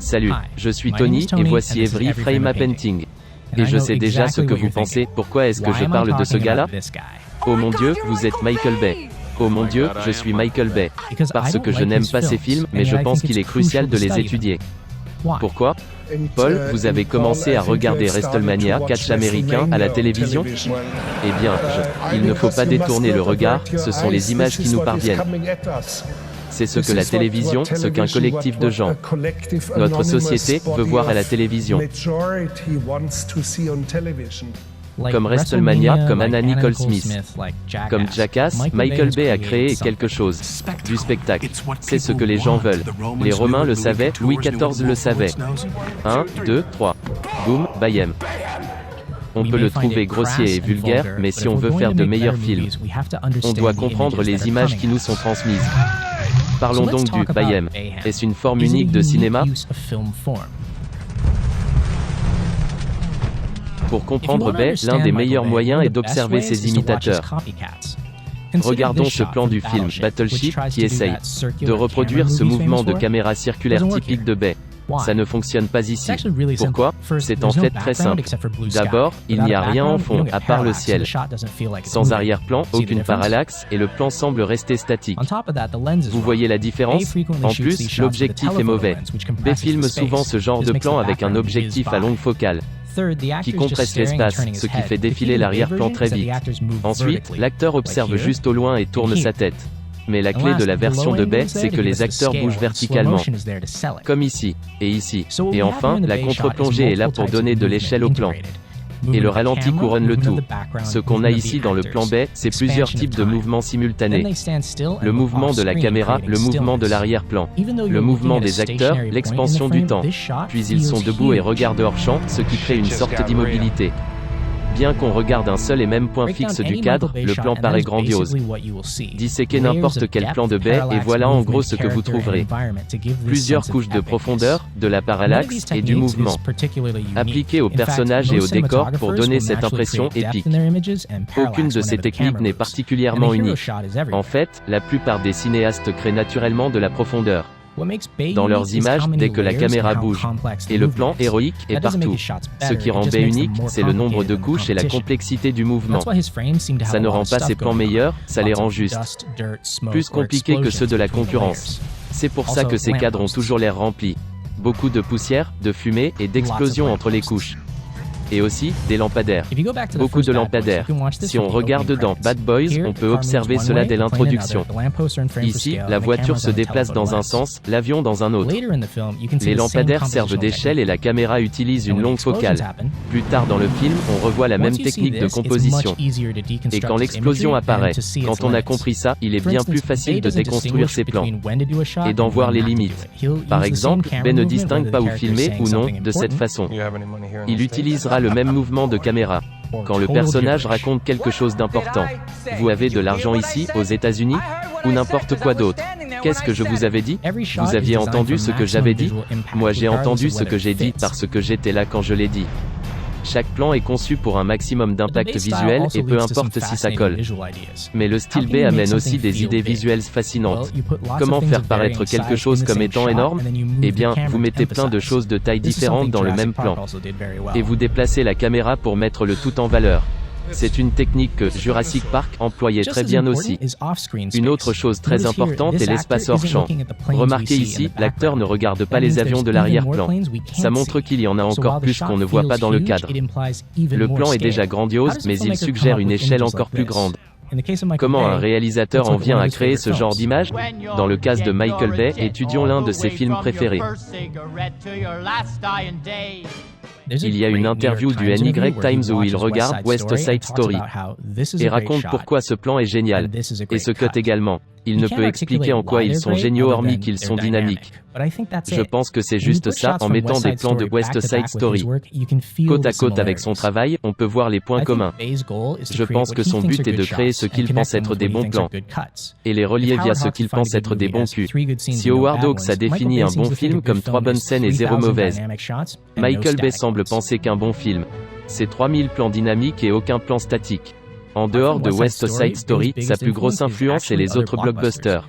Salut, je suis Tony et voici Every Frame a Painting. Et je sais déjà ce que vous pensez, pourquoi est-ce que je parle de ce gars-là? Oh mon Dieu, vous êtes Michael Bay. Oh mon Dieu, je suis Michael Bay. Parce que je n'aime pas ces films, mais je pense qu'il est crucial de les étudier. Pourquoi? Paul, vous avez commencé à regarder WrestleMania catch américain à la télévision? Eh bien, il ne faut pas détourner le regard, ce sont les images qui nous parviennent. C'est ce que la télévision, ce qu'un collectif de gens, notre société, veut voir à la télévision. Comme WrestleMania, comme Anna Nicole Smith, comme Jackass, Michael Bay a créé quelque chose. Du spectacle. C'est ce que les gens veulent. Les Romains le savaient, Louis XIV le savait. 1, 2, 3. Boum, bayem. On peut le trouver grossier et vulgaire, mais si on veut faire de meilleurs films, on doit comprendre les images qui nous sont transmises. Parlons donc du bayem. Est-ce une forme unique de cinéma? Pour comprendre Bay, l'un des meilleurs moyens est d'observer ses imitateurs. Regardons ce plan du film Battleship qui essaye de reproduire ce mouvement de caméra circulaire typique de Bay. Ça ne fonctionne pas ici. Pourquoi? C'est en fait très simple. D'abord, il n'y a rien en fond, à part le ciel. Sans arrière-plan, aucune parallaxe, et le plan semble rester statique. Vous voyez la différence? En plus, l'objectif est mauvais. Bay filme souvent ce genre de plan avec un objectif à longue focale, qui compresse l'espace, ce qui fait défiler l'arrière-plan très vite. Ensuite, l'acteur observe juste au loin et tourne sa tête. Mais la clé de la version de Bay, c'est que les acteurs bougent verticalement. Comme ici, et ici. Et enfin, la contre-plongée est là pour donner de l'échelle au plan. Et le ralenti couronne le tout. Ce qu'on a ici dans le plan Bay, c'est plusieurs types de mouvements simultanés. Le mouvement de la caméra, le mouvement de l'arrière-plan, le mouvement des acteurs, l'expansion du temps. Puis ils sont debout et regardent hors champ, ce qui crée une sorte d'immobilité. Bien qu'on regarde un seul et même point fixe du cadre, le plan paraît grandiose. Disséquez n'importe quel plan de Bay et voilà en gros ce que vous trouverez. Plusieurs couches de profondeur, de la parallaxe et du mouvement, appliquées aux personnages et au décor pour donner cette impression épique. Aucune de ces techniques n'est particulièrement unique. En fait, la plupart des cinéastes créent naturellement de la profondeur dans leurs images dès que la caméra bouge. Et le plan héroïque est partout. Ce qui rend Bay unique, c'est le nombre de couches et la complexité du mouvement. Ça ne rend pas ces plans meilleurs, ça les rend justes. Plus compliqués que ceux de la concurrence. C'est pour ça que ces cadres ont toujours l'air remplis. Beaucoup de poussière, de fumée et d'explosions entre les couches. Et aussi, des lampadaires. Beaucoup de lampadaires. Si on regarde dans Bad Boys, on peut observer cela dès l'introduction. Ici, la voiture se déplace dans un sens, l'avion dans un autre. Les lampadaires servent d'échelle et la caméra utilise une longue focale. Plus tard dans le film, on revoit la même technique de composition. Et quand l'explosion apparaît, quand on a compris ça, il est bien plus facile de déconstruire ces plans et d'en voir les limites. Par exemple, Bay ne distingue pas où filmer ou non de cette façon. Il utilisera le même mouvement de caméra quand le personnage raconte quelque chose d'important. Vous avez de l'argent ici, aux États-Unis? Ou n'importe quoi d'autre. Qu'est-ce que je vous avais dit? Vous aviez entendu ce que j'avais dit? Moi j'ai entendu ce que j'ai dit parce que j'étais là quand je l'ai dit. Chaque plan est conçu pour un maximum d'impact visuel et peu importe si ça colle. Mais le style Bay amène aussi des idées visuelles fascinantes. Comment faire paraître quelque chose comme étant énorme? Eh bien, vous mettez plein de choses de tailles différentes dans le même plan. Et vous déplacez la caméra pour mettre le tout en valeur. C'est une technique que Jurassic Park employait très bien aussi. Une autre chose très importante est l'espace hors champ. Remarquez ici, l'acteur ne regarde pas les avions de l'arrière-plan. Ça montre qu'il y en a encore plus qu'on ne voit pas dans le cadre. Le plan est déjà grandiose, mais il suggère une échelle encore plus grande. Comment un réalisateur en vient à créer ce genre d'image? Dans le cas de Michael Bay, étudions l'un de ses films préférés. Il y a une interview du NY Times où il regarde West Side Story et raconte pourquoi ce plan est génial. Et ce cut également. Il ne peut expliquer en quoi ils sont géniaux hormis qu'ils sont dynamiques. Je pense que c'est juste ça, en mettant des plans de West Side Story côte à côte avec son travail, on peut voir les points communs. Je pense que son but est de créer ce qu'il pense être des bons plans et les relier via ce qu'il pense être des bons cuts. Si Howard Hawks a défini un bon film comme 3 bonnes scènes et 0 mauvaises, Michael Bay semble penser qu'un bon film, c'est 3000 plans dynamiques et aucun plan statique. En dehors de West Side Story, sa plus grosse influence est les autres blockbusters.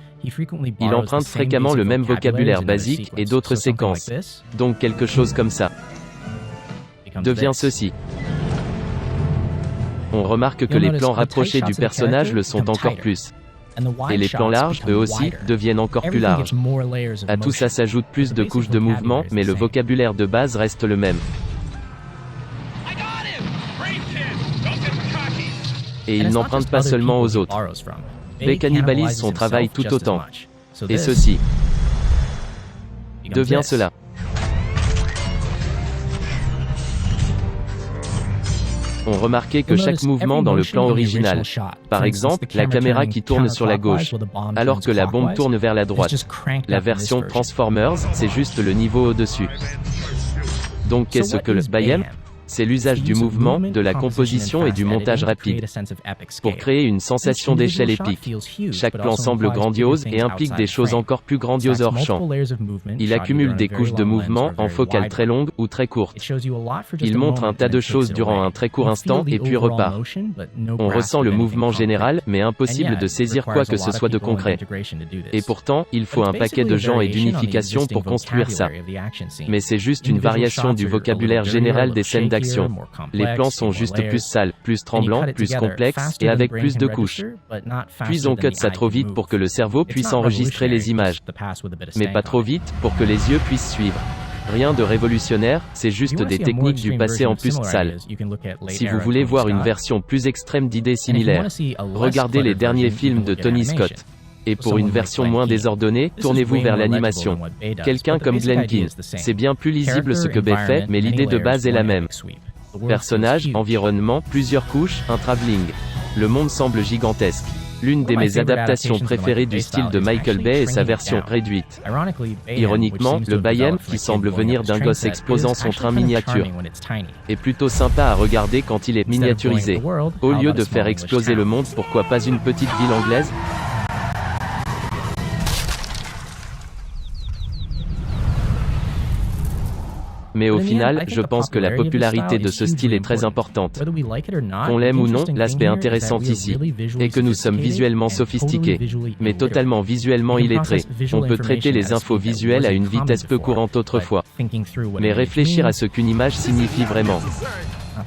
Il emprunte fréquemment le même vocabulaire basique et d'autres séquences. Donc quelque chose comme ça devient ceci. On remarque que les plans rapprochés du personnage le sont encore plus. Et les plans larges, eux aussi, deviennent encore plus larges. À tout ça s'ajoute plus de couches de mouvement, mais le vocabulaire de base reste le même. Et il n'emprunte pas seulement aux autres. Bay cannibalise son travail tout autant. Et ceci devient cela. On remarquait que chaque mouvement dans le plan original, par exemple, la caméra qui tourne sur la gauche, alors que la bombe tourne vers la droite. La version Transformers, c'est juste le niveau au-dessus. Donc qu'est-ce que le BAM ? C'est l'usage du mouvement, de la composition et du montage rapide pour créer une sensation d'échelle épique. Chaque plan semble grandiose et implique des choses encore plus grandioses hors champ. Il accumule des couches de mouvement en focale très longues ou très courtes. Il montre un tas de choses durant un très court instant et puis repart. On ressent le mouvement général, mais impossible de saisir quoi que ce soit de concret. Et pourtant, il faut un paquet de gens et d'unification pour construire ça. Mais c'est juste une variation du vocabulaire général des scènes d'action. Les plans sont juste plus sales, plus tremblants, plus complexes, et avec plus de couches. Puis on cut ça trop vite pour que le cerveau puisse enregistrer les images. Mais pas trop vite, pour que les yeux puissent suivre. Rien de révolutionnaire, c'est juste des techniques du passé en plus sales. Si vous voulez voir une version plus extrême d'idées similaires, regardez les derniers films de Tony Scott. Et pour une version moins désordonnée, tournez-vous vers l'animation. Quelqu'un comme Glenn Keane. C'est bien plus lisible ce que Bay fait, mais l'idée de base est la même. Personnages, environnement, plusieurs couches, un travelling. Le monde semble gigantesque. L'une de mes adaptations préférées du style de Michael Bay est sa version réduite. Ironiquement, le BAM, qui semble venir d'un gosse explosant son train miniature, est plutôt sympa à regarder quand il est miniaturisé. Au lieu de faire exploser le monde, pourquoi pas une petite ville anglaise ? Mais au final, je pense que la popularité de ce style est très importante. Qu'on l'aime ou non, l'aspect intéressant ici est que nous sommes visuellement sophistiqués, mais totalement visuellement illettrés. On peut traiter les infos visuelles à une vitesse peu courante autrefois. Mais réfléchir à ce qu'une image signifie vraiment.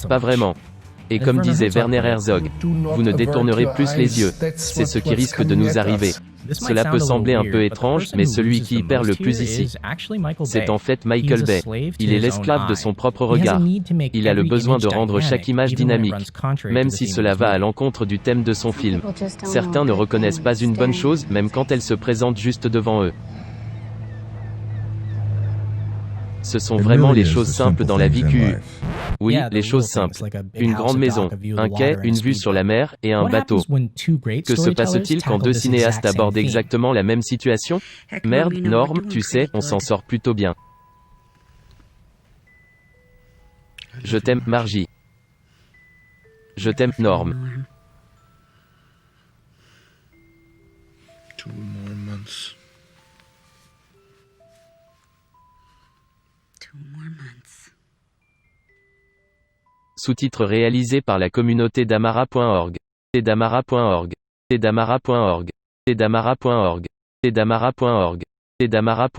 Pas vraiment. Et comme disait Werner Herzog, vous ne détournerez plus les yeux. C'est ce qui risque de nous arriver. Cela peut sembler un peu étrange, mais celui qui y perd le plus ici, c'est en fait Michael Bay. Il est l'esclave de son propre regard. Il a le besoin de rendre chaque image dynamique, même si cela va à l'encontre du thème de son film. Certains ne reconnaissent pas une bonne chose, même quand elle se présente juste devant eux. Ce sont vraiment les choses simples dans la vie Oui, les choses simples. Une grande maison, un quai, une vue sur la mer, et un bateau. Que se passe-t-il quand deux cinéastes abordent exactement la même situation ? Merde, Norm, tu sais, on s'en sort plutôt bien. Je t'aime, Margie. Je t'aime, Norm. Sous-titres réalisés par la communauté damara.org. Damara.org. Damara.org. Damara.org. Damara.org. Damara.